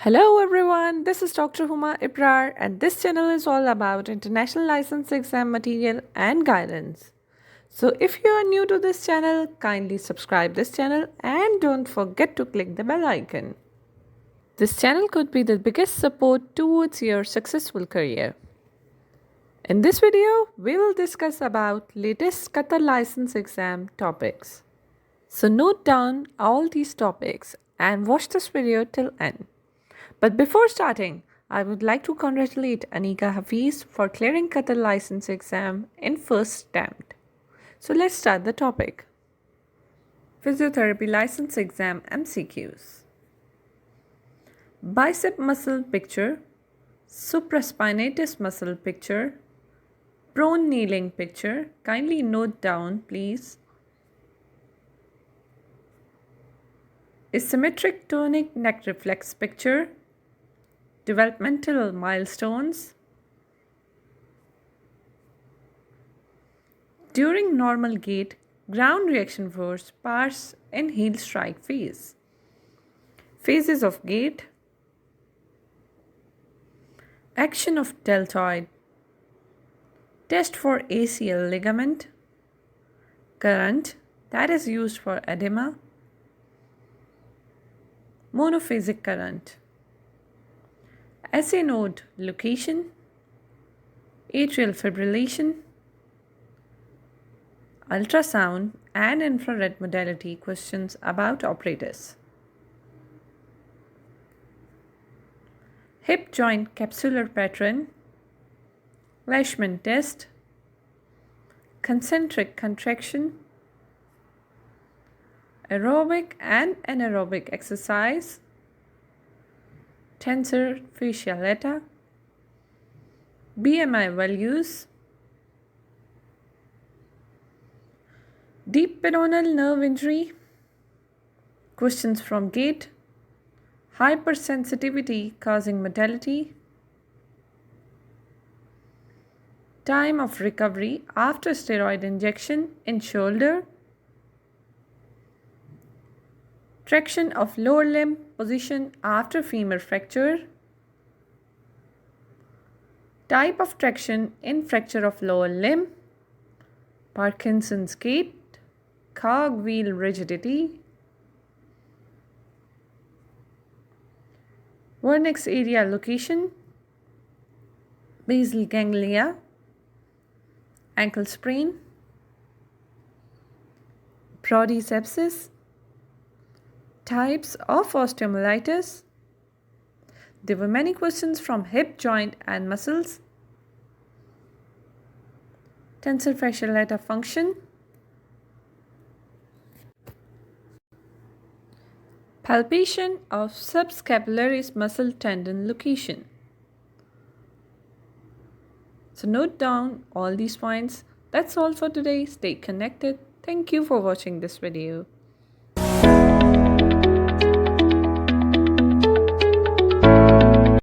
Hello everyone, this is Dr. Huma Ibrar and this channel is all about international license exam material and guidance. So if you are new to this channel, kindly subscribe this channel and don't forget to click the bell icon. This channel could be the biggest support towards your successful career. In this video, we will discuss about latest Qatar license exam topics. So note down all these topics and watch this video till end. But before starting, I would like to congratulate Anika Hafiz for clearing Qatar license exam in first attempt. So let's start the topic. Physiotherapy license exam MCQs. Bicep muscle picture, supraspinatus muscle picture, prone kneeling picture. Kindly note down please. Asymmetric tonic neck reflex picture, developmental milestones. During normal gait, ground reaction force pass in heel strike phase. Phases of gait. Action of deltoid. Test for ACL ligament. Current that is used for edema. Monophasic current. SA node location, atrial fibrillation, ultrasound and infrared modality questions about operators. Hip joint capsular pattern, Leishman test, concentric contraction, aerobic and anaerobic exercise, Tensor fasciae latae, BMI values, deep peroneal nerve injury, questions from gait, hypersensitivity causing mortality, time of recovery after steroid injection in shoulder, traction of lower limb position after femur fracture, type of traction in fracture of lower limb, Parkinson's gait, cogwheel rigidity, vernix area location, basal ganglia, ankle sprain, Brodie sepsis, types of osteomyelitis. There were many questions from hip joint and muscles, tensor fasciae latae function, palpation of subscapularis muscle tendon location. So note down all these points. That's all for today. Stay connected. Thank you for watching this video.